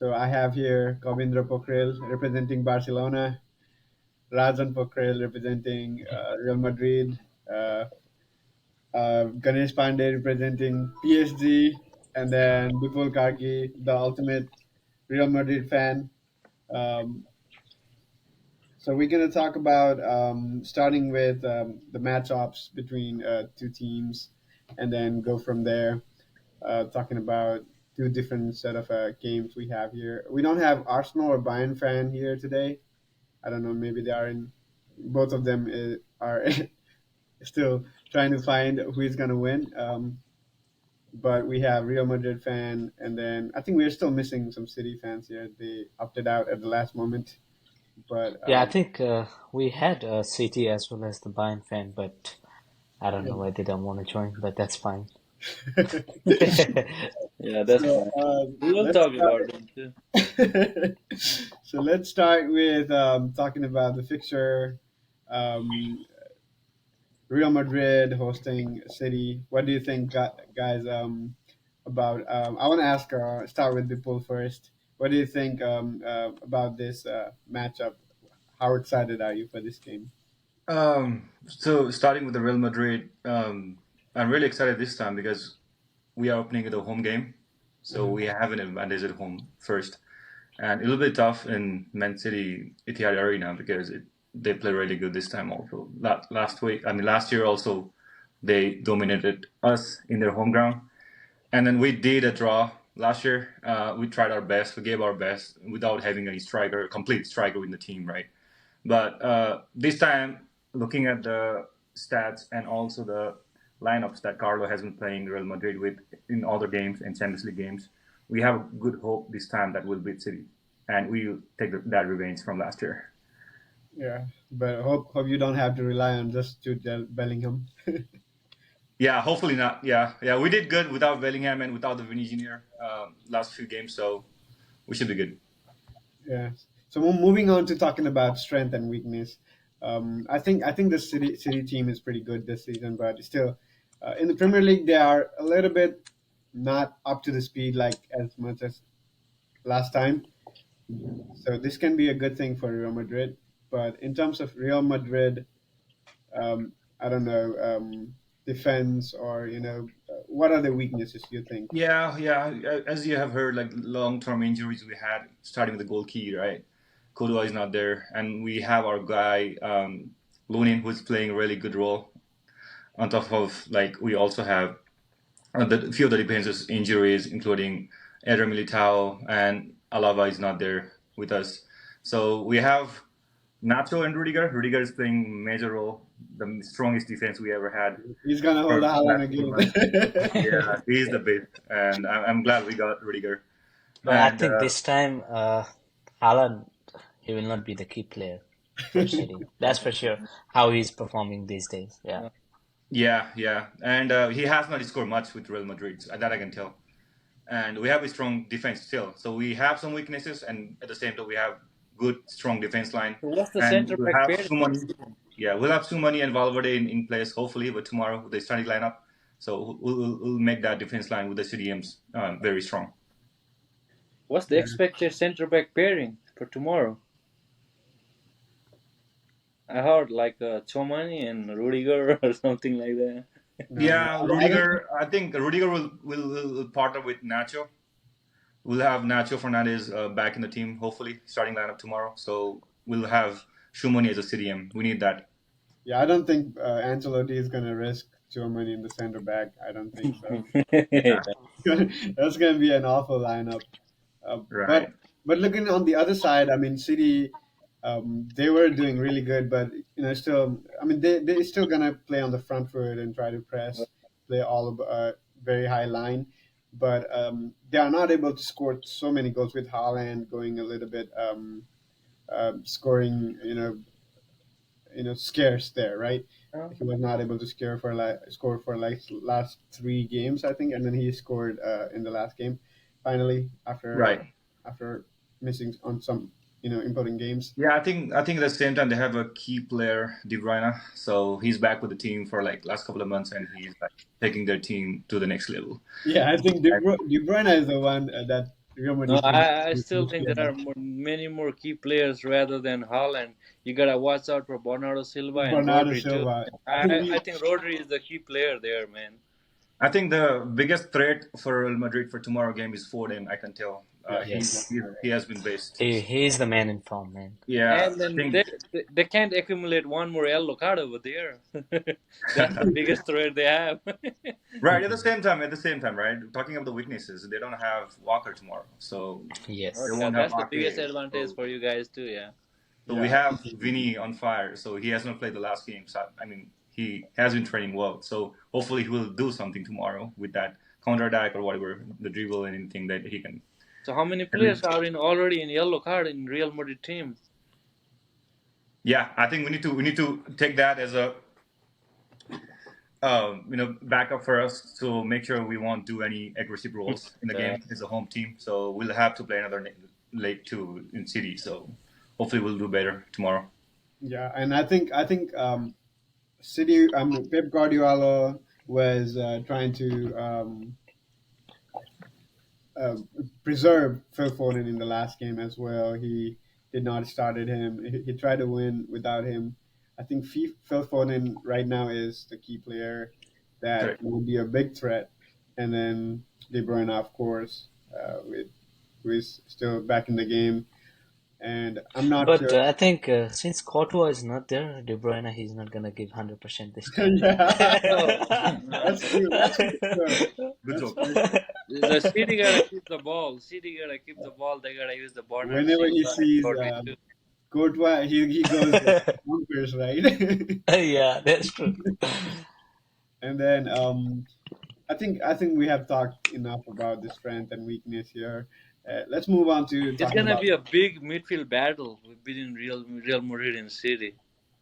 So I have here Kavindra Pokhrel representing Barcelona, Rajan Pokhrel representing Real Madrid, uh, Ganesh Pandey representing PSG, and then Bipul Karki, the ultimate Real Madrid fan. Um, so we're going to talk about starting with the matchups between two teams, and then go from there. Talking about two different set of games we have here. We don't have Arsenal or Bayern fan here today. I don't know. Maybe they are in. Both of them are still trying to find who is going to win. But we have Real Madrid fan, and then I think we're still missing some City fans here. They opted out at the last moment, but Yeah, I think we had a City as well as the Bayern fan, but I don't know why they don't want to join, but that's fine. Yeah, that's so fine. We will let's talk about them too. start. So let's start with talking about the fixture. Um, Real Madrid hosting City. What do you think, guys? About I want to ask. Start with Bipul first. What do you think about this matchup? How excited are you for this game? So starting with the Real Madrid, I'm really excited this time because we are opening the home game, so Uh-huh. we have an advantage at home first, and it'll be tough in Man City Etihad Arena because they play really good this time also. Last year also, they dominated us in their home ground, and then we did a draw last year. We tried our best, we gave our best without having any striker, complete striker in the team, right? But this time, looking at the stats and also the lineups that Carlo has been playing Real Madrid with in other games and Champions League games, we have good hope this time that we'll beat City, and we'll take that revenge from last year. Yeah, but hope you don't have to rely on just Jude Bellingham. Yeah, hopefully not. Yeah, yeah, we did good without Bellingham and without the Vinicius last few games, so we should be good. Yeah. So moving on to talking about strength and weakness, I think the City team is pretty good this season, but still, in the Premier League they are a little bit not up to the speed like as much as last time. So this can be a good thing for Real Madrid. But in terms of Real Madrid, I don't know, defense or what are the weaknesses you think? Yeah, yeah. As you have heard, like long-term injuries we had, starting with the goal key, right? Kodua is not there, and we have our guy Lunin, who's playing a really good role. On top of like, we also have the few of the defenses injuries, including Eder Militao and Alava is not there with us. So we have Nacho and Rudiger. Rudiger is playing major role, the strongest defense we ever had He's gonna hold for the the Haaland last few months. again. Yeah, he's the best, and I'm glad we got Rudiger. But I And think this time, Haaland, he will not be the key player for City. That's for sure. How he's performing these days. Yeah. Yeah. yeah, yeah, and he has not scored much with Real Madrid, so that I can tell. And we have a strong defense still, so we have some weaknesses, and at the same time we have good, strong defense line, So what's the and center we'll back have pairing? Sumani. Yeah, we'll have Sumani and Valverde in place hopefully, but tomorrow with the starting lineup, so we'll make that defense line with the CDMs very strong. What's the expected center back pairing for tomorrow? I heard like Chomani and Rudiger or something like that. No, no, Yeah, I don't think. Rudiger. I think Rudiger will partner with Nacho. We'll have Nacho Fernandez back in the team, hopefully, starting lineup tomorrow. So we'll have Shumani as a CDM. We need that. Yeah, I don't think Ancelotti is gonna risk Germany in the center back. I don't think so. Yeah, That's gonna be an awful lineup. Uh, but right. but looking on the other side, I mean, City, they were doing really good, but still, I mean, they still gonna play on the front foot and try to press, play all of very high line, but they are not able to score so many goals with Haaland going a little bit scoring, scarce there, right? He was not able to score for like last three games, I think, and then he scored in the last game, finally Right. after missing on some important games. Yeah, I think at the same time they have a key player, De Bruyne. So he's back with the team for like last couple of months, and he's like taking their team to the next level. Yeah, I think De Bruyne is the one that Real No, Madrid team. I still think there are many more key players rather than Haaland. You gotta watch out for Bernardo Silva and Bernardo Rodri too. Silva. I think I we. think Rodri is the key player there, man. I think the biggest threat for Real Madrid for tomorrow game is Foden. I can tell. Yeah, Yes, He has been best. he's the man in form, man. Yeah, And I then think they can't accumulate one more yellow card over there. That's the biggest threat they have. right at the same time, right? Talking about the weaknesses, they don't have Walker tomorrow, so Oh, they Yes. yeah, won't have that's the biggest Ake. advantage for you guys too. Yeah. So we yeah, have Vinny on fire. So he has not played the last game. So I mean, he has been training well. So hopefully he will do something tomorrow with that counter attack or whatever, the dribble and anything that he can. So how many players are in already in yellow card in Real Madrid team? Yeah, I think we need to take that as a backup for us to make sure we won't do any aggressive roles in the Uh, game as a home team. So we'll have to play another late two in City. So hopefully we'll do better tomorrow. yeah. And I think City. Pep Guardiola was trying to uh, preserve Phil Foden in the last game as well. He did not started him. He tried to win without him. I think Phil Foden right now is the key player that Correct. will be a big threat. And then De Bruyne, of course, with who is still back in the game. And I'm not But sure. I think since Courtois is not there, De Bruyne, he's not gonna give 100% this time. Yeah, oh, that's true. That's for sure. Good That's job. for sure. the City gotta keep the ball. City gotta keep the ball. They gotta use the Bernardo Whenever he Silva and sees Rodri too. Courtois, he goes bonkers, right? Yeah, that's true. And then I think we have talked enough about the strength and weakness here. Let's move on to It's talking gonna about. be a big midfield battle between Real Madrid and City.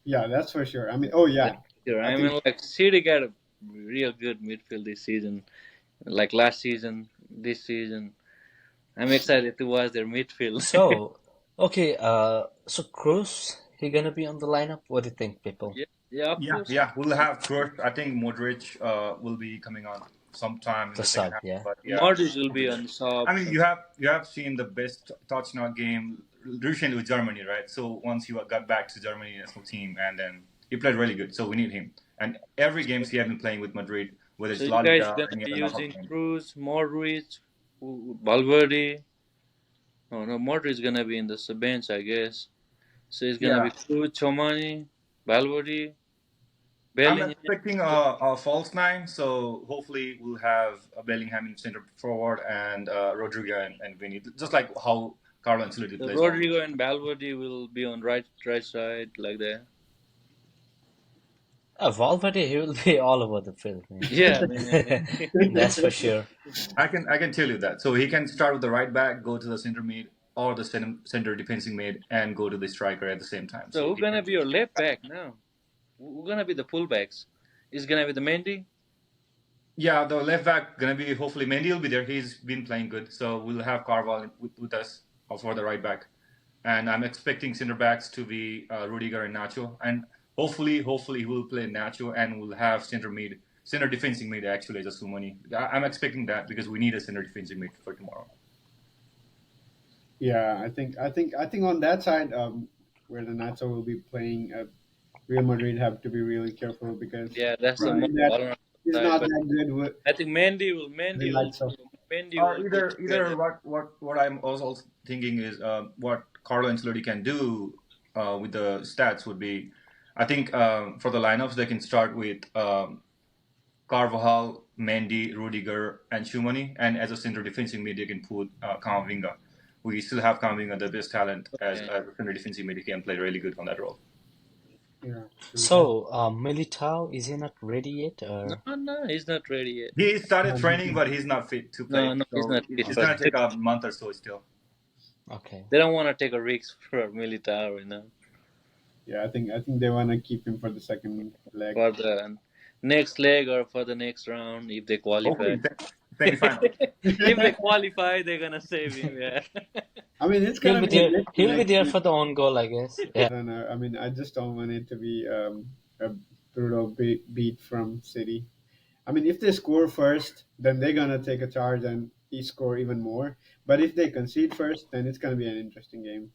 Yeah, that's for sure. I mean, oh That's yeah, sure. I I think mean, like City got a real good midfield this season. Like last season, this season. I'm excited to watch their midfield. So, okay, so Cruz, he gonna be on the lineup? What do you think, people? Yeah, yeah, of Yeah, course. yeah, we'll have Kurt. I think Modric will be coming on sometime in The the second sub, half. yeah. But yeah, Modric will he'll be be there. on sub. I mean, you have seen the best touch not game recently with Germany, right? So once he got back to Germany national team, and then he played really good. So we need him. And every games he has been playing with Madrid, whether So it's you La guys Liga or gonna any be other knockout using game. Cruz, Modric, Valverde. Oh no, Modric is gonna be in the bench, I guess. So it's gonna be Yeah, Cruz, Chomani, Valverde, I'm Bellingham. expecting a false nine. So hopefully we'll have Bellingham in center forward and Rodrigo and Vinny, just like how Carlo Ancelotti So plays all. Rodrigo and Valverde will be on right side like that. Valverde, he will be all over the field, man. Yeah, man. That's for sure. I can tell you that. So he can start with the right back, go to the center mid, or the center defensive mid, and go to the striker at the same time. So So who's he gonna can. be your left back now? Who's gonna be the fullbacks? Is gonna be the Mendy? Yeah, the left back gonna be hopefully Mendy will be there. He's been playing good, so we'll have Carval with us for the right back, and I'm expecting center backs to be Rudiger and Nacho, and hopefully he will play Nacho, and we'll have center defensive mid actually as a Sumani. I'm expecting that because we need a center defensive mid for tomorrow. yeah, I think on that side, where the Nacho will be playing, Real Madrid have to be really careful because Yeah, that's the he's Right. most not vulnerable he's side. not But that good with I think the likes of. Mendy Or will put either together. what I'm also thinking is what Carlo Ancelotti can do with the stats would be, I think for the lineups they can start with Carvajal, Mendy, Rudiger, and Schumani, and as a center defensive mid they can put Kamavinga. We still have Kamavinga, the best talent Okay. as a center defensive mid. He can play really good on that role. Yeah, true. So, Militao, is he not ready yet? No, Or no, he's not ready yet. He started training, but he's not fit to No, play. no, he's So not fit it's for. gonna take a month or so still. okay, They don't want to take a risk for Militao, Yeah, I think they want to keep him for the second leg. for the next leg or for the next round if they qualify. Hopefully, semi-final. If they qualify, they're gonna save him. Yeah. I mean, it's he'll gonna be be a there. mixed He'll be there election. for the own goal, I guess. Yeah. I don't know. I mean, I just don't want it to be a brutal beat from City. I mean, if they score first, then they're gonna take a charge and score even more. But if they concede first, then it's going to be an interesting game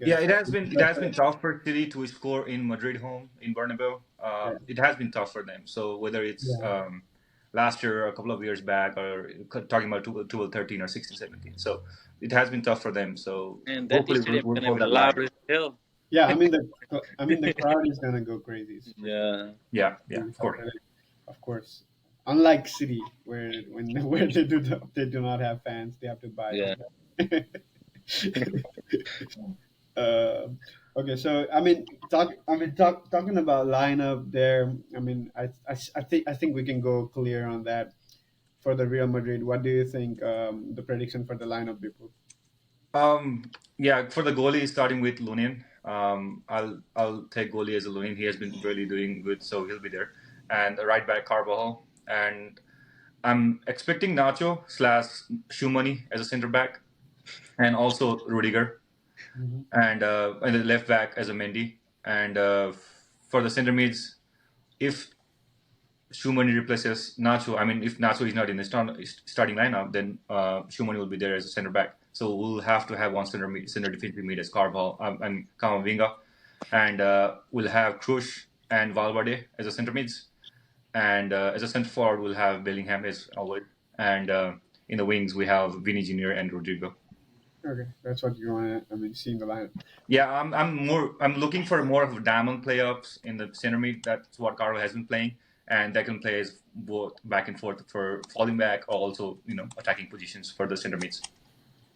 Yeah, because it has been tough for City to score in Madrid home in Bernabeu. yeah, It has been tough for them. So whether it's yeah, last year, a couple of years back, or talking about 2013 or 16, 17, so it has been tough for them. So And that hopefully stadium we'll gonna hold be that line. loud as hell. yeah. I mean the crowd is going to go crazy for sure. Yeah. Yeah, yeah, of course. Of course. Unlike City, where when where they do not have fans, they have to buy Yeah. them. uh, okay, so talking about lineup there. I mean, I think we can go clear on that for the Real Madrid. What do you think? The prediction for the lineup, people. Yeah, for the goalie, starting with Lunin. I'll take goalie as a Lunin. He has been really doing good, so he'll be there. And a right back Carvajal, and I'm expecting Nacho slash Shumani as a center back, and also Rudiger, Hmm. and the left back as a Mendy. And for the center mids, if Shumani replaces Nacho, I mean, if Nacho is not in the starting lineup, then Shumani will be there as a center back. So we'll have to have one center defensive mid as Carval and Kamavinga, and we'll have Cruz and Valverde as a center mids, and as a center forward we'll have Bellingham as always, and in the wings we have Vini Jr. and Rodrigo. Okay, that's what you want to. I mean, see in the lineup. Yeah, I'm looking for more of diamond playoffs in the center mid. That's what Carlo has been playing, and they can play as both back and forth for falling back or also attacking positions for the center mids.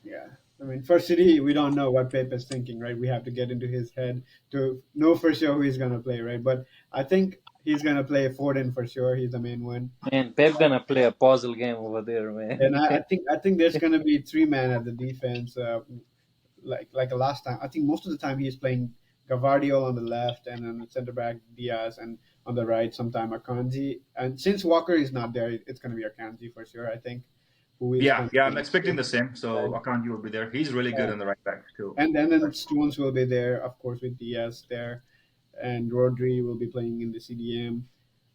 Yeah. I mean, for City, we don't know what Pep is thinking, right? We have to get into his head to know for sure who he's going to play, right? But I think he's going to play Foden for sure. He's the main one. Man, Pep gonna play a puzzle game over there, man. And I think there's going to be three man at the defense, like last time. I think most of the time he's playing Gavardio on the left and then center back Diaz and on the right sometime Akanji. And since Walker is not there, it's going to be Akanji for sure. I think who is Yeah, going yeah, I'm to expecting be. the same. So Akanji will be there. He's really good on the right back too. And then Stones will be there, of course, with Diaz there, and Rodri will be playing in the CDM.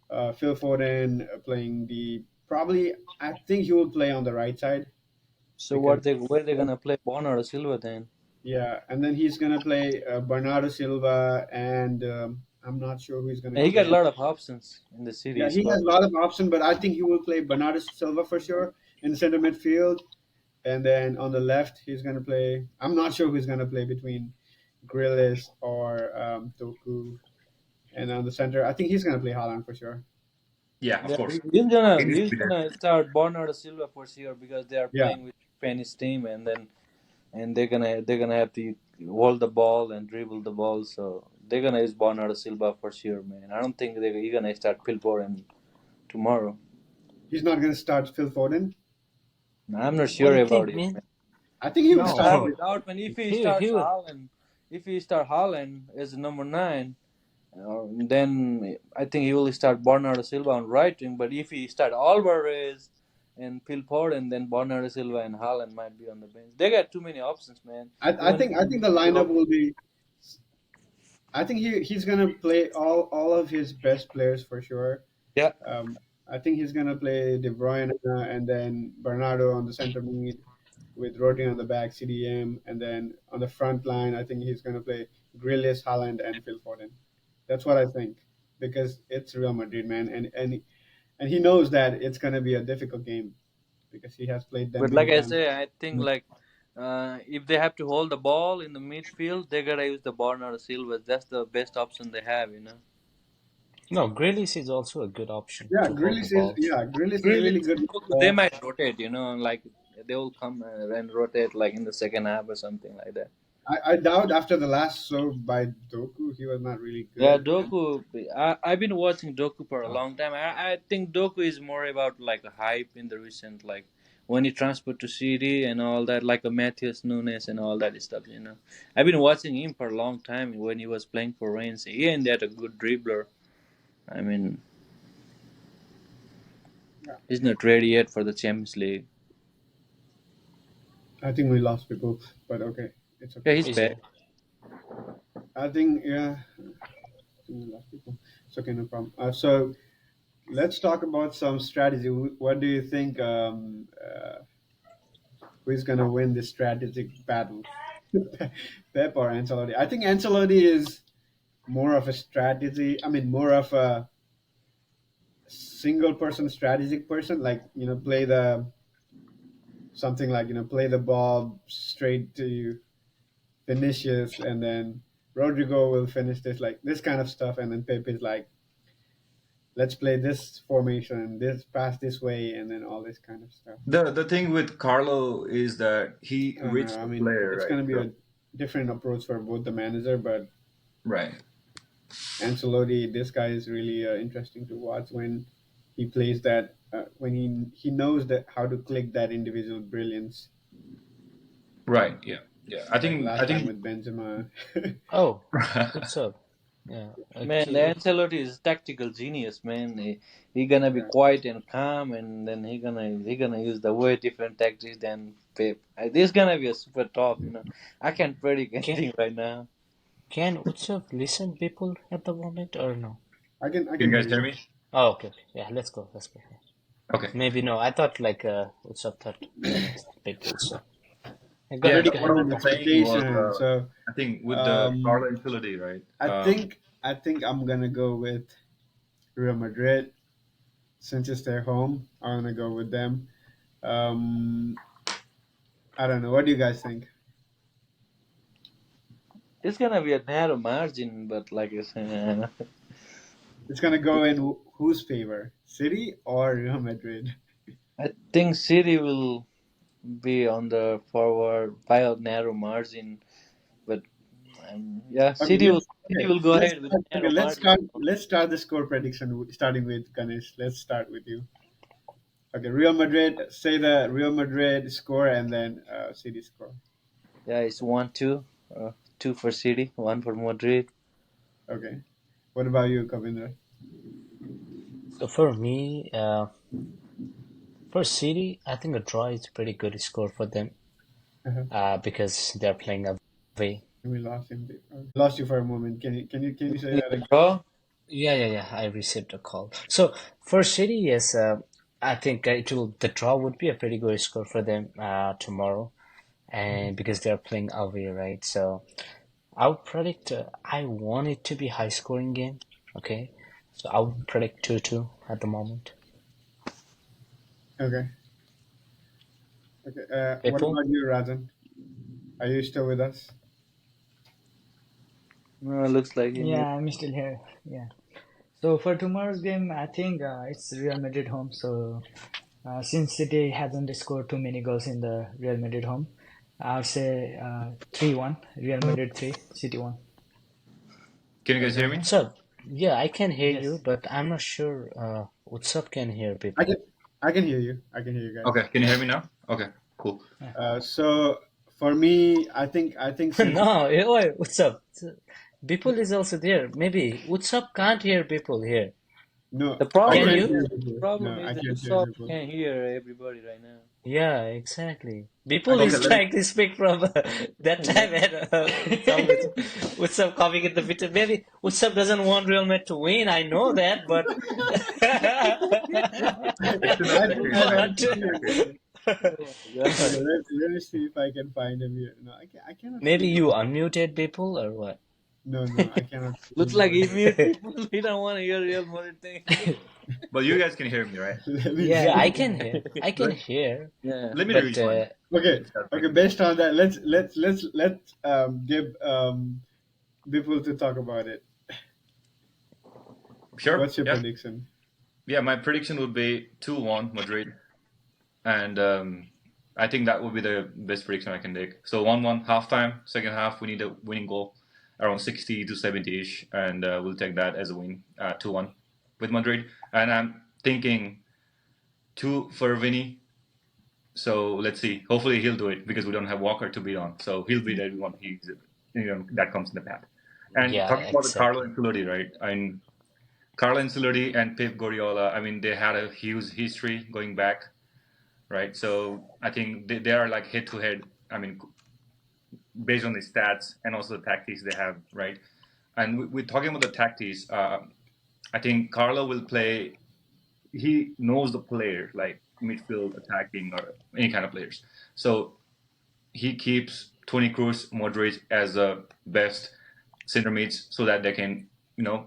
Phil Foden playing the probably. I think he will play on the right side So because where they gonna play Bernardo Silva then? yeah, and then he's gonna play Bernardo Silva, and I'm not sure who he's gonna And he got a play. lot of options in the city Yeah, he has squad. a lot of options, but I think he will play Bernardo Silva for sure in center midfield, and then on the left he's gonna play. I'm not sure who's gonna play between Grealish or Doku. And on the center, I think he's going to play Haaland for sure. Yeah, of Yeah, course. he's He gonna needs to he's be there. gonna start Bernardo Silva for sure because they are Yeah, playing with Spanish team and they're gonna have to hold the ball and dribble the ball. So they're gonna use Bernardo Silva for sure, man. I don't think they're gonna start Phil tomorrow. he's not going to start Phil Foden. I'm not What do sure you about think, it. man? I think he will I start No, with. highly doubt when he would. If he start Haaland as number nine, then I think he will start Bernardo Silva on right wing. But if he start Alvarez and Phil Foden, then Bernardo Silva and Haaland might be on the bench. They got too many options, man. I Even think I think the lineup will be. I think he's going to play all of his best players for sure. yeah. I think he's going to play De Bruyne and then Bernardo on the center mid with Rodri on the back, CDM, and then on the front line, I think he's going to play Grealish, Haaland, and Phil Foden. That's what I think because it's Real Madrid, man, and he knows that it's going to be a difficult game because he has played them But like many I times. say, I think like if they have to hold the ball in the midfield, they gotta use the Bernardo Silva. That's the best option they have, you know. No, Grealish is also a good option Yeah, to hold the ball. Grealish is Really, really good with the they ball. might rotate, you know, like they will come and rotate like in the second half or something like that. I doubt after the last show by Doku, he was not really Yeah, good. And Doku. I've been watching Doku for a long time. I think Doku is more about like a hype in the recent like when he transferred to CD and all that, like a Matthias Nunes and all that stuff. You know, I've been watching him for a long time when he was playing for Rennes. He ain't that a good dribbler. I mean, yeah, he's not ready yet for the Champions League. I think we lost people, but okay, it's Yeah, okay. he's He's back. here. I think yeah, I think we lost people. It's okay, no problem. So let's talk about some strategy. What do you think? who's gonna win this strategic battle, Pep or Ancelotti? I think Ancelotti is more of a strategy. I mean, more of a single person strategic person. Like play the something like play the ball straight to Vinicius, and then Rodrigo will finish this like this kind of stuff, and then Pep is like, let's play this formation, this pass this way, and then all this kind of stuff. The thing with Carlo is that he I don't know. reads I the mean, player, it's right? going to be So, a different approach for both the manager, but right. Ancelotti, this guy is really interesting to watch when he plays that. When he knows that how to click that individual brilliance, Right. Yeah. Yeah. I like think. I last time think. with Benzema. Oh, what's up? Yeah, Man, the actually, Ancelotti is tactical genius, man. He gonna be Yeah, quiet and calm, and then he gonna use the way different tactics than Pep. This gonna be a super top, you know. I can't predict can anything right now. can Utsav listen people at the moment or no? I Can can you hear guys hear you. me? Oh, okay, okay. Yeah, let's go. Let's go. Okay. Maybe no. I thought like Utsav thought people. So yeah, go Yeah. ahead. No, Go what ahead. I Prediction, was saying was, expectation. So I think with the um, Carlo Ancelotti, right? I think I'm gonna go with Real Madrid since it's their home. I'm gonna go with them. Um, I don't know. What do you guys think? It's gonna be a narrow margin, but like I said, It's gonna go in whose favor, City or Real Madrid? I think City will be on the forward by a narrow margin, but yeah, Okay, City will go ahead with a narrow let's margin. start. Let's start the score prediction starting with Ganesh. Let's start with you. Okay, Real Madrid. Say the Real Madrid score and then City score. Yeah, it's 1-2, two for City, one for Madrid. Okay. What about you, Kavindra? So for me, for City, I think a draw is a pretty good score for them. Uh-huh. Because they're playing away. We lost him. Lost you for a moment. Can you say Is that the again? draw? Yeah, yeah, yeah. I received a call. So for City, yes, I think the draw would be a pretty good score for them tomorrow, and because they're playing away, right? So I would predict. I want it to be high scoring game. Okay, so I would predict 2-2 at the moment. Okay. Okay. What People? about you, Rajan? Are you still with us? No, looks like you Yeah, mute. I'm still here. Yeah. So for tomorrow's game, I think it's Real Madrid home. So since City hasn't scored too many goals in the Real Madrid home, I'll say 3-1. Real Madrid 3, City 1. Can you guys hear Okay. me? So yeah, I can hear you, Yes. but I'm not sure. What's up? Can hear I people. can I can hear you. I can hear you guys. Okay. Can you hear me now? Okay. Cool. Yeah. So for me, I think since No, oi, what's up? People is also there. Maybe what's up? Can't hear people here. no, The I Can problem can't is you? hear that the people. problem No, is I that can't hear Usopp people. can't hear everybody right now. Yeah, exactly. I People can. Okay. is trying to speak from that time, and what's up coming in the video. Maybe what's up doesn't want Real Madrid to win. I know that, but It's an I think objective, I know right? what but It's to an do. objective. Oh my Okay, god. let me see if I can find him here. No, I cannot maybe see. you unmuted people or what? No, I cannot see Looks like anybody he here. mute people. He don't want to hear real Madrid thing. But you guys can hear me, right? Let me Yeah, Yeah, see. we can hear. I can Let, hear, Yeah. let me but read one. Okay, Start okay. making Based on that, let's give people to talk about it. Sure. What's your Yeah. prediction? Yeah. My prediction would be 2-1 Madrid. And I think that would be the best prediction I can take. So 1-1 halftime, second half, we need a winning goal around 60 to 70 ish, and we'll take that as a win, 2-1 with Madrid. And I'm thinking two for Vinny. So let's see. Hopefully he'll do it because we don't have Walker to beat on. So he'll beat everyone that comes in the path. And yeah, talking about the Carlo exactly. Ancelotti, right? And Carlo Ancelotti and Pep Guardiola, I mean, they had a huge history going back, right? So I think they are like head to head. I mean, based on the stats and also the tactics they have, right? And we're talking about the tactics. I think Carlo will play. He knows the player, like midfield, attacking, or any kind of players. So he keeps Toni Kroos, Modric as the best center mids so that they can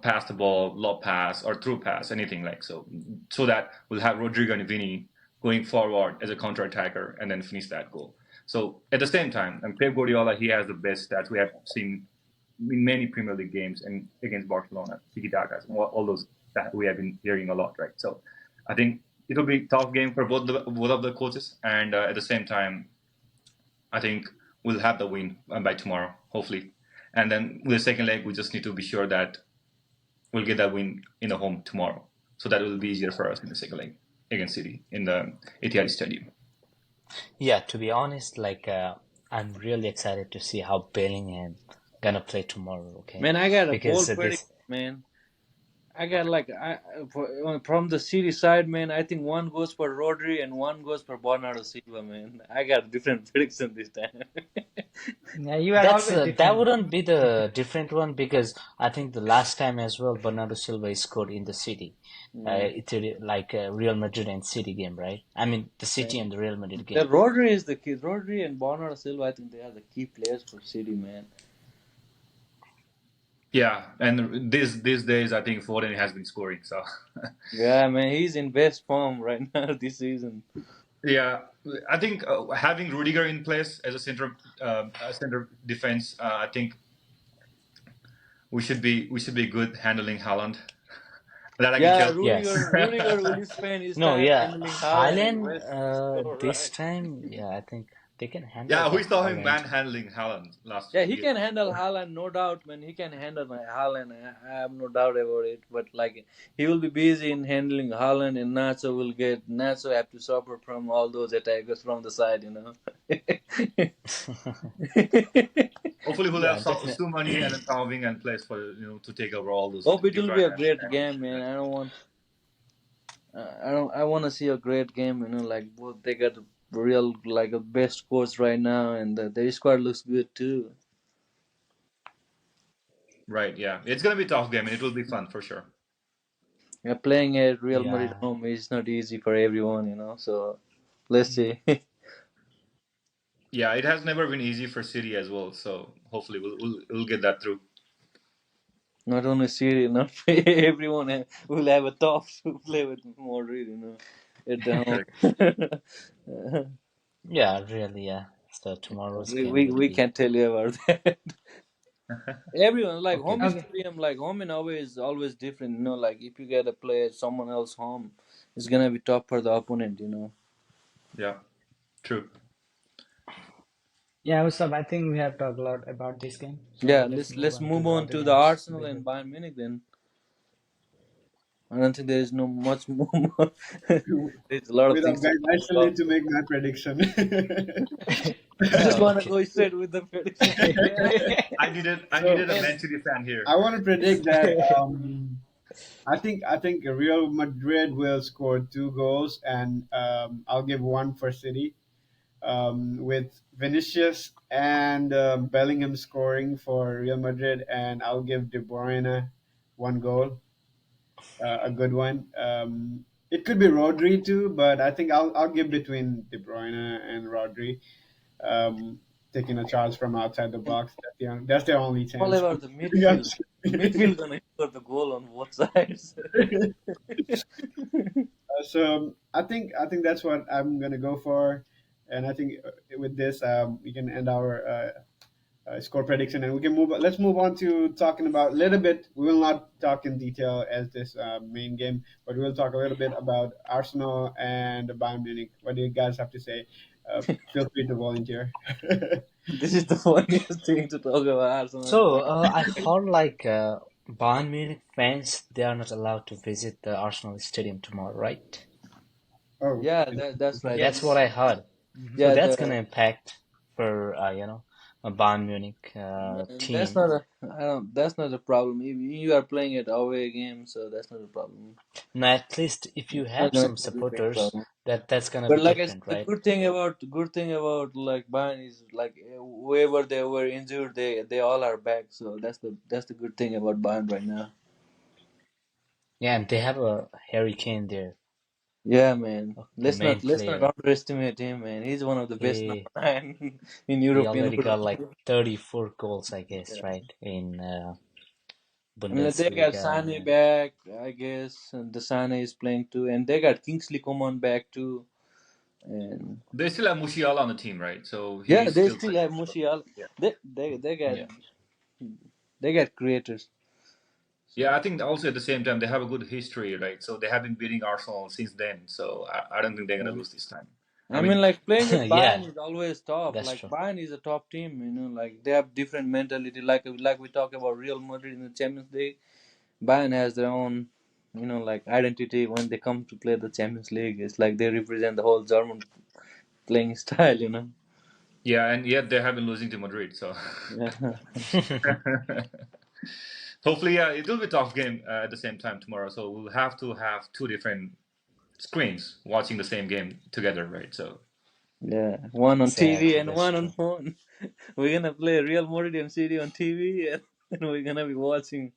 pass the ball, lob pass or through pass, anything like so that we'll have Rodrigo and Vini going forward as a counter attacker and then finish that goal. So at the same time, and Pep Guardiola, he has the best stats we have seen in many Premier League games and against Barcelona, tiki takas, all those that we have been hearing a lot, right? So I think it'll be a tough game for both of the coaches, and at the same time, I think we'll have the win by tomorrow, hopefully. And then with the second leg, we just need to be sure that we'll get that win in the home tomorrow, so that will be easier for us in the second leg against City in the Etihad Stadium. Yeah, to be honest, I'm really excited to see how Bellingham gonna play tomorrow. Okay, Man, I got a because bold prediction, this man. I got like from the City side, man. I think one goes for Rodri and one goes for Bernardo Silva, man. I got a different prediction this time. Yeah, you are that's always that different. wouldn't be the different one because I think the last time as well Bernardo Silva scored in the City, Mm, Real Madrid and City game, right? I mean the man. City and the Real Madrid The game. Rodri is the key. Rodri and Bernardo Silva, I think they are the key players for City, man. Yeah, and these days, I think Foden has been scoring. So Yeah, man, he's in best form right now this season. yeah, I think having Rudiger in place as a center defense, I think we should be good handling Haaland. That I can Yeah, tell. Yes. Rudiger will spend his No, time yeah, handling Haaland and Haaland, West will score, this right? time, yeah, I think they can handle Yeah, the we saw him Haaland. manhandling Haaland last Yeah, he year. can handle Haaland, no doubt, man. He can handle my Haaland. I have no doubt about it. But like, he will be busy in handling Haaland, and Nacho have to suffer from all those attackers from the side, you know. Hopefully, we'll have Yeah, definitely. Sumani and then Kamavinga in place for to take over all those Hope it De will be Bruyne a great and game, man. I want to see a great game, you know. Like both they got real like a best coach right now, and their squad looks good too. right. Yeah, it's gonna be a tough game and it will be fun for sure. Yeah, playing at Real Madrid Yeah, home is not easy for everyone, you know. So let's Mm. see. Yeah, it has never been easy for City as well. So hopefully we'll get that through. Not only Syria, not everyone will have a top to play with Madrid, you know, at the Correct. home. yeah, really, yeah. So tomorrow's we, game we will we be. can't tell you about that. Everyone like Okay, home Okay. stadium, like home and away is always different, you know. Like if you get a play at someone else home, it's gonna be tough for the opponent, you know. Yeah, true. Yeah, so I think we have talked a lot about this game. So Yeah, let's move let's on to move the on other to the games Arsenal and between. Bayern Munich then. I don't think there is no much more. There's a lot of Wait up, things to guys. I talk still need about. to make my prediction. You just oh, wanna okay. go straight with the prediction. I So needed a Man, Man City fan here. I want to predict that I think Real Madrid will score 2 goals, and I'll give one for City. With Vinicius and Bellingham scoring for Real Madrid, and I'll give De Bruyne 1 goal, a good one. It could be Rodri too, but I think I'll give between De Bruyne and Rodri, um, taking a charge from outside the box. That's their only all chance for about the me. midfield. Midfield gonna score the goal on both sides. So I think that's what I'm gonna go for, and I think with this we can end our score prediction, and we can move. Let's move on to talking about a little bit. We will not talk in detail as this main game, but we'll talk a little bit about Arsenal and Bayern Munich. What do you guys have to say? Feel free to volunteer. This is the funniest thing to talk about Arsenal. So, I heard Bayern Munich fans they are not allowed to visit the Arsenal Stadium tomorrow, right? Oh, Yeah, that's right. That's what Yes. I heard. Hmm. So Yeah, that's gonna the impact for a Bayern Munich that's team. not a I don't that's not a problem. If you are playing at away game, so that's not a problem. Now, at least if you It's not have going some to be a big supporters, problem. that's gonna But be like I said, different, the right? good thing about like Bayern is like whoever they were injured, they all are back. So that's the good thing about Bayern right now. Yeah, and they have a Harry Kane there. Yeah, man. the Let's main not let's not player. underestimate him, man. He's one of the best number He nine in he European already got football. like 34 goals, I guess, Yeah. right, in I mean, like, they got Bundesliga. Sane back, I guess, and the Sane is playing too, and they got Kingsley Coman back too, and They still have Musiala on the team, right? So yeah, he's they still still playing. have So, Musial. yeah. They got Yeah. creators. Yeah, So I think also at the same time they have a good history, right? So they have been beating Arsenal since then. So I don't think they're gonna yeah. lose this time. I I mean, mean, like playing with Yeah, Bayern is always tough. that's Like true. Bayern is a top team, like they have different mentality. Like we talk about Real Madrid in the Champions League. Bayern has their own, like identity when they come to play the Champions League. It's like they represent the whole German playing style. yeah, and yet they have been losing to Madrid. So Yeah, hopefully, yeah, it will be a tough game at the same time tomorrow. So we'll have to have two different screens watching the same game together, right? So yeah. One on TV Exactly, and that's one on true. phone. We're gonna play Real Madrid and City on TV, and we're gonna be watching.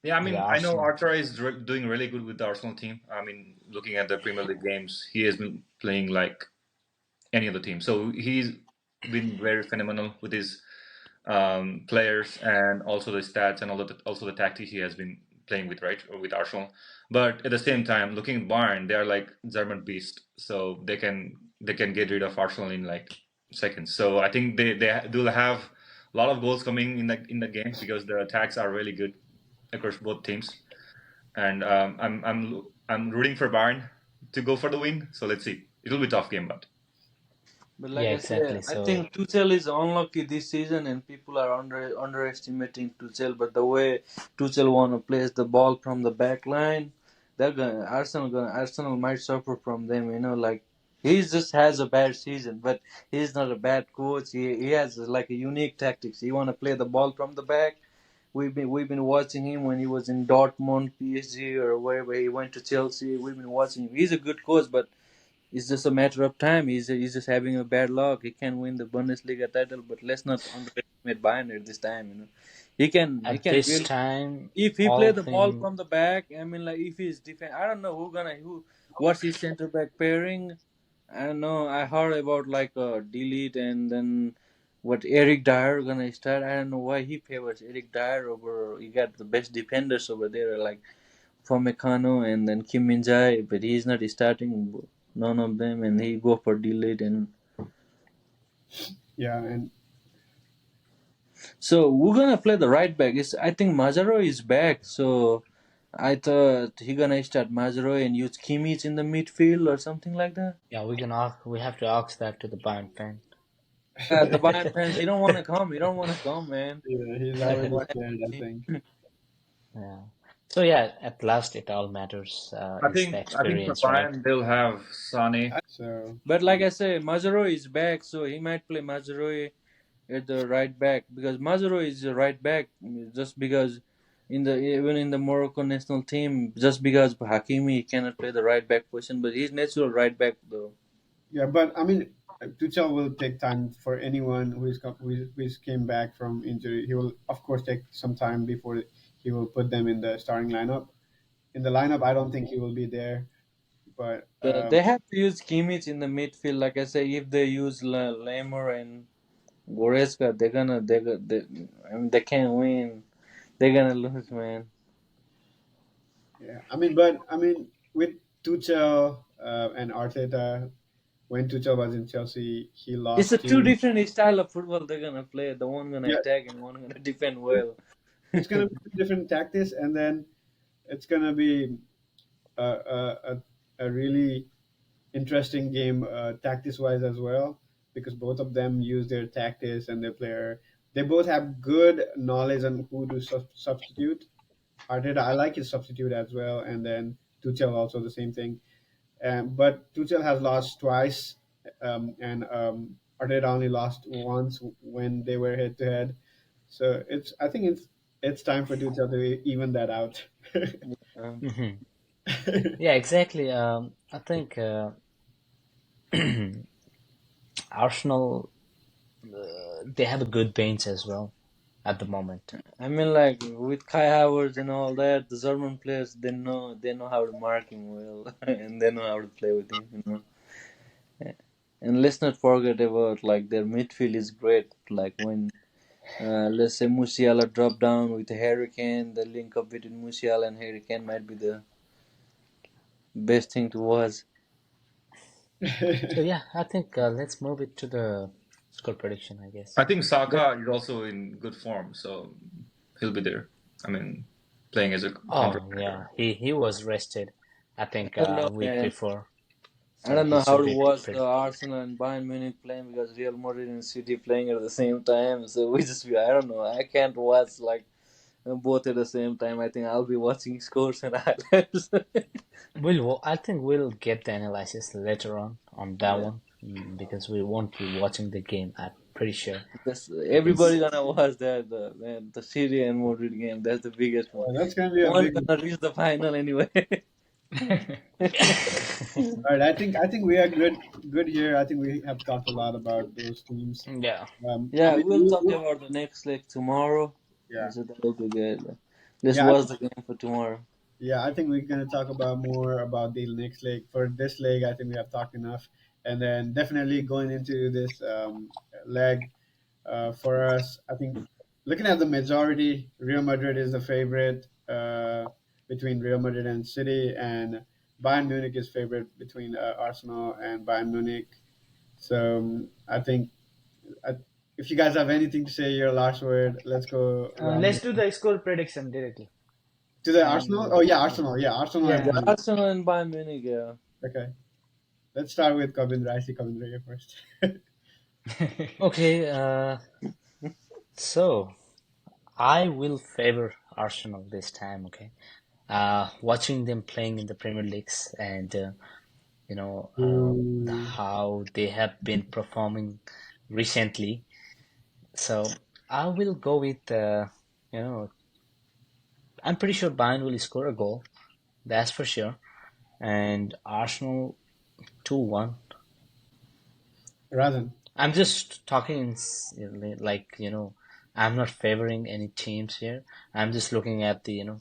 yeah, I Yeah, mean, I know Arsenal. Arteta is doing really good with the Arsenal team. I mean, looking at the Premier League games, he has been playing like any other team. So he's been very phenomenal with his players and also the stats and also the tactics he has been playing with, right, with Arsenal. But at the same time, looking at Bayern, they are like German beast, so they can get rid of Arsenal in like seconds. So I think they will have a lot of goals coming in the game because the attacks are really good across both teams. And I'm rooting for Bayern to go for the win. So let's see. It'll be a tough game, but But like Yeah, I exactly. said, I So, think Tuchel is unlucky this season, and people are underestimating Tuchel. But the way Tuchel want to place the ball from the back line, Arsenal might suffer from them. Like he just has a bad season, but he's not a bad coach. He has like a unique tactics. He want to play the ball from the back. We've been watching him when he was in Dortmund, PSG, or wherever he went to Chelsea. We've been watching him. He's a good coach, but it's just a matter of time. He's just having a bad luck. He can win the Bundesliga title, but let's not underestimate Bayern at this time. He at can this really, time, if he play all the ball thing, from the back. I mean, like if he's defend, I don't know what's his center back pairing. I don't know. I heard about like delete and then what Eric Dyer gonna start. I don't know why he favors Eric Dyer over. He got the best defenders over there like for Meccano and then Kim Min Jae, but he's not starting none of them, and he go for delayed. And Yeah, and so we're gonna play the right back. I think Mazaro is back, so I thought he gonna start Mazaro and use Kimmich in the midfield or something like that. yeah, we have to ask that to the Bayern fan. The Bayern fans, he don't wanna come. He don't wanna come, man. yeah, he's I don't know already what scared, I happened. think. Yeah. So yeah, at last, it all matters I is the think I think for experience, right? Bayern they'll have Sane. So But like I say, Mazaro is back, so he might play Mazaro at the right back because Mazaro is a right back just because even in the Morocco national team just because Hakimi cannot play the right back position, but he's natural right back though. yeah, but I mean, Tuchel will take time for anyone who is came back from injury. He will, of course, take some time before he will put them in the starting lineup. In the lineup, I don't think he will be there, but They have to use Kimmich in the midfield. Like I say, if they use Lemur and Goretzka, I mean, they can't win. They're gonna lose, man. yeah, I mean, with Tuchel and Arteta, when Tuchel was in Chelsea, he It's a lost two teams. different style of football they're gonna play. The one gonna Yeah, attack and one gonna defend well. it's gonna be two different tactics, and then it's gonna be a really interesting game tactics wise as well, because both of them use their tactics and their player. They both have good knowledge on who to substitute. Arteta, I like his substitute as well, and then Tuchel also the same thing. But Tuchel has lost twice, and Arteta only lost once when they were head to head. So I think it's time for Tuchel to even that out. Um, Hmm. Yeah, exactly. I think Arsenal they have a good bench as well. at the moment. I mean, like with Kai Havertz and all that, the German players they know how to mark him well, and they know how to play with him. And let's not forget about like their midfield is great. Like when let's say Musiala drop down with Harry Kane, the link up between Musiala and Harry Kane might be the best thing to watch. So yeah, I think let's move it to the score prediction, I guess. I think Yeah, Saka is also in good form, so he'll be there. I mean, playing as a counter Oh striker. yeah, he was rested, I think, I don't a know, week man. before, I so don't he know how should to be watch the pretty. Arsenal and Bayern Munich playing because Real Madrid and City playing at the same time. So we just I don't know. I can't watch like both at the same time. I think I'll be watching scores and highlights. I think we'll get the analysis later on that Yeah, one, because we won't be watching the game. I'm pretty sure because everybody because gonna watch that the City and Madrid game. That's the biggest one. That's gonna be a One big. gonna reach the final anyway. All right, I think we are good here. I think we have talked a lot about those teams. yeah. I Yeah, mean, we'll talk about the next leg tomorrow. yeah, So that'll be good. Let's yeah. watch the game for tomorrow. Yeah, I think we're gonna talk about more about the next leg. For this leg, I think we have talked enough, and then definitely going into this leg for us, I think looking at the majority, Real Madrid is the favorite between Real Madrid and City, and Bayern Munich is favorite between Arsenal and Bayern Munich. So I think uh, if you guys have anything to say, your last word. Let's go around Let's do the score prediction directly. to the Arsenal. And Oh yeah, Arsenal. Yeah, Arsenal and yeah, Yeah, Bayern. Arsenal and Bayern Munich. Yeah. Okay. Let's start with Kavindra. I see Kavindra here first. Okay. So I will favor Arsenal this time. Okay. Watching them playing in the Premier Leagues and Ooh. how they have been performing recently. So I will go with you know I'm pretty sure Bayern will score a goal. That's for sure. And Arsenal 2-1. Razan. I'm just talking like, I'm not favoring any teams here. I'm just looking at the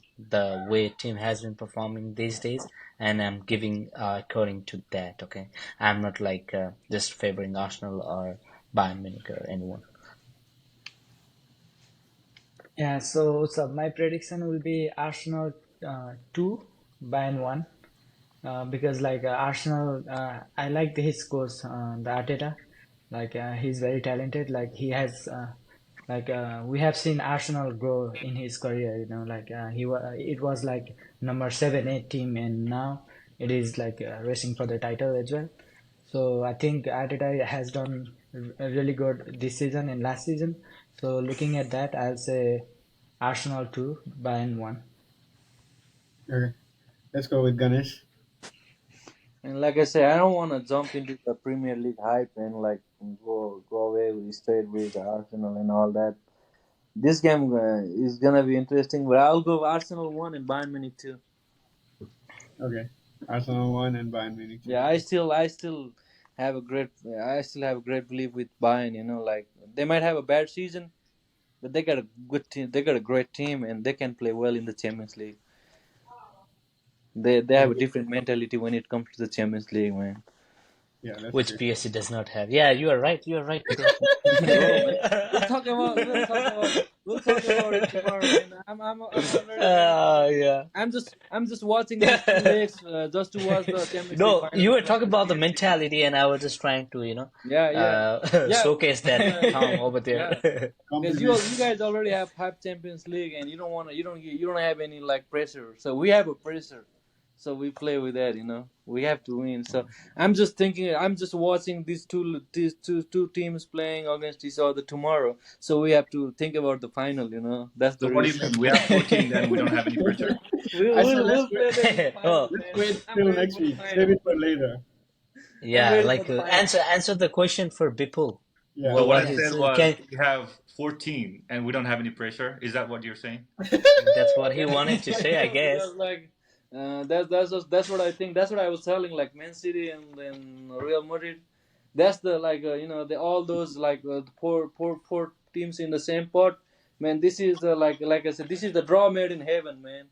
way team has been performing these days, and I'm giving according to that, okay? I'm not like just favoring Arsenal or Bayern Munich or anyone. yeah. So my prediction will be Arsenal 2, Bayern 1. Because like Arsenal, I like his coach, the Arteta. Like he's very talented. Like he has, we have seen Arsenal grow in his career. You know, like it was like number 7, 8 team, and now it is like racing for the title as well. So I think Arteta has done really good this season and last season. So looking at that, I'll say Arsenal 2, Bayern 1. Okay. Let's go with Ganesh. And like I say, I don't want to jump into the Premier League hype and like go away with straight with Arsenal and all that. This game is gonna be interesting, but I'll go Arsenal 1 and Bayern Munich 2. Okay. Arsenal 1 and Bayern Munich 2. Yeah, I still have a great I still have a great belief with Bayern. Like they might have a bad season, but they got a good team. They got a great team, and they can play well in the Champions League. They have a different mentality when it comes to the Champions League, man. Yeah, that's Which true. PSG does not have. Yeah, you are right. You are right, bro. Oh man, we'll talk about it tomorrow, man. I'm already Yeah. I'm just watching these two legs just to watch the Champions League No, final you were because talking of the about the PSG. mentality, and I was just trying to, Yeah, yeah, showcase that Tom over yeah. there. Because Compliment. you guys already have Champions League and you don't have any like pressure. So we have a pressure. So we play with that, We have to win. So I'm just watching these two teams playing against each other tomorrow. So we have to think about the final. That's So the what do you reason. mean? We have 14, then we don't have any pressure. we'll, I said we'll, we'll play them in the final, Oh, let's man. wait I'm till ready next for the week. Save final. it for later. I'm yeah, ready for like the final. answer the question for Bipul. Yeah. So what I What is said was can we have 14 and we don't have any pressure. Is that what you're saying? That's what he Yeah, wanted to say, I because guess. like that's what I think. That's what I was telling. Like Man City and Real Madrid. That's the like the all those like poor teams in the same pot. Man, this is like I said, this is the draw made in heaven, man.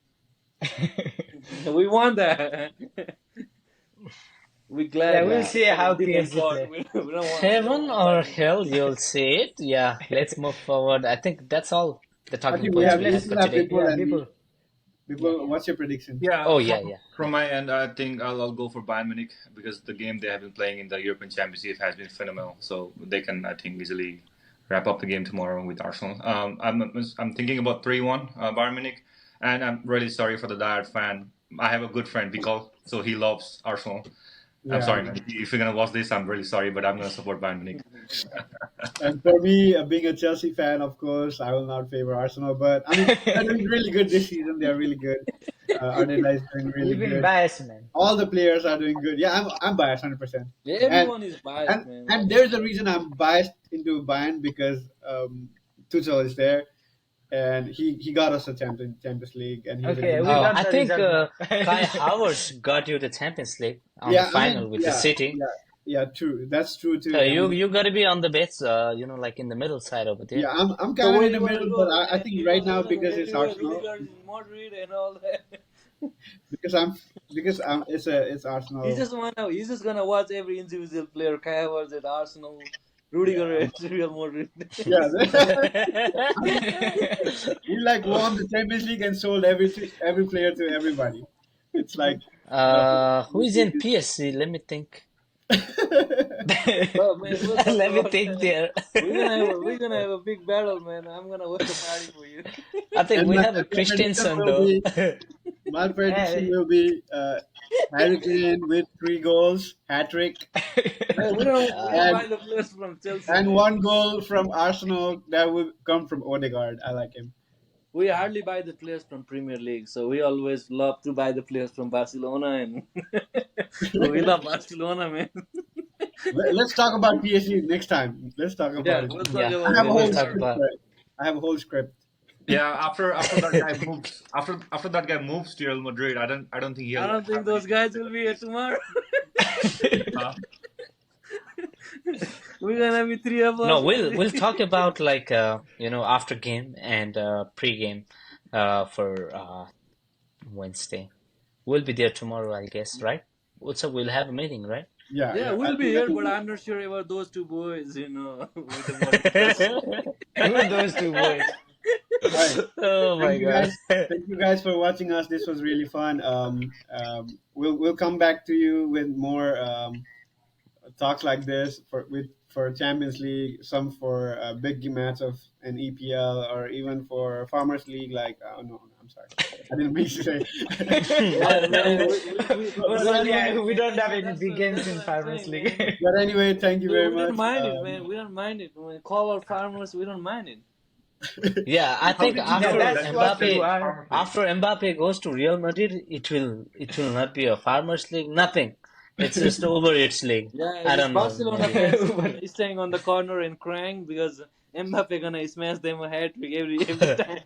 We want that. We Yeah, glad we'll like Yeah. see how different PSG part. play. Heaven We don't want or fighting. hell, you'll see it. Yeah, let's move forward. I think that's all the I talking think Yeah, points we we have let's for still have today. Bipul yeah, and me. people. Yeah, Bipul, what's your prediction? Yeah, Oh, yeah, from yeah, from yeah. my end, I think I'll go for Bayern Munich because the game they have been playing in the European Championship has been phenomenal. So they can, I think, easily wrap up the game tomorrow with Arsenal. I'm thinking about 3-1 Bayern Munich, and I'm really sorry for the diehard fan. I have a good friend Vikal, so he loves Arsenal. I'm Yeah. sorry, man. If you're gonna watch this, I'm really sorry, but I'm gonna support Bayern Munich. And for me, being a Chelsea fan, of course, I will not favor Arsenal. But I mean, they're doing really good this season. They're really good. Arteta is doing really you've been good. biased, man. All the players are doing good. Yeah, I'm biased 100%. Yeah, And everyone is biased, man. and there's a reason I'm biased into Bayern because Tuchel is there and he got us a Champions League and he's a Okay, good we coach. got I the think result now. Kai Havertz got you the Champions League on the Yeah, I mean, final with the City. yeah, true. That's true too. So you And you got to be on the bets, like in the middle side over there. yeah, I'm So kind of where in the you wanna middle, but go, I man? think You right know, now even because it's everywhere Arsenal, Rudiger is in Madrid and all that. because I'm because it's He's Arsenal. just wanna he's just gonna watch every individual player. Kai Havertz at Arsenal, Rudiger Yeah, at Real Madrid. yeah. I mean, we like won the Champions League and sold every player to everybody. It's like Who is in PSG? Let me think. Oh man, we'll talk Let me about think that. there. We're gonna have a big battle, man. I'm gonna win the party for you. I think and we my, have a and my prediction Christensen will though. be my prediction Yeah, will be Harry Kane with 3 goals, hat trick, Man, we don't and buy the players from Chelsea, and man. 1 goal from Arsenal that will come from Odegaard. I like him. We hardly buy the players from Premier League, so we always love to buy the players from Barcelona, and we love Barcelona, man. Let's talk about PSG next time. Let's talk about Yeah, it. we'll talk Yeah, I about have it a we'll whole next talk time. script about. for it. I have a whole script. Yeah, after that guy moves, after that guy moves to Real Madrid, I don't think I he'll don't think have those any. guys will be here tomorrow. Uh, We're gonna be three of No, us. we'll talk about like after game and pre-game for Wednesday. We'll be there tomorrow, I guess, right? Also, we'll have a meeting, right? Yeah, Yeah, yeah. I we'll be think here, but I'm not sure about those two boys, with the motorcycles. who are those two boys? all right. Oh Thank my you God. guys. Thank you guys for watching us. This was really fun. We'll come back to you with more talks like this for Champions League, some for a big match of an EPL, or even for Farmers League. Like, oh no, I'm sorry, I didn't mean to say. Yeah, man, Oh, we're sorry, gonna we don't have see. any big games That's in what I'm Farmers saying, League. man. But anyway, thank you very We don't much. mind it, man. We don't mind it. When we call our farmers, we don't mind it. Yeah, I how think did you Yeah, know after that's that was what the you Mbappe are. farmer thing? after Mbappe goes to Real Madrid, it will not be a Farmers League, nothing. It's just over its league. Yeah, I this don't know, Barcelona maybe. fans staying on the corner and crying because Mbappe gonna smash them a hat trick every time.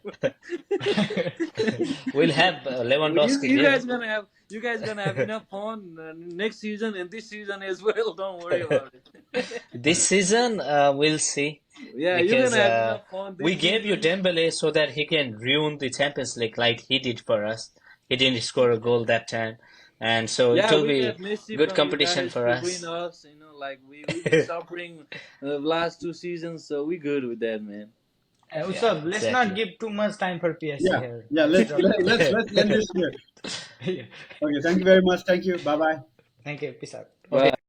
We'll have Lewandowski there. You guys gonna have enough fun next season and this season as well. Don't worry about it. This season, we'll see Yeah, you're because gonna have enough fun we this gave you season. Dembele so that he can ruin the Champions League like he did for us. He didn't score a goal that time, and so it Yeah, will we be get Messi good from you competition guys for to win us. us. Like we've been suffering the last 2 seasons, so we good with that, man. Yeah, Also, let's not exactly. give too much time for PSG Yeah, here. yeah. Let's Let's drop let, it. let's let's end this here. Yeah. Okay. Thank you very much. Thank you. Bye bye. Thank you. Peace out. Okay. Bye.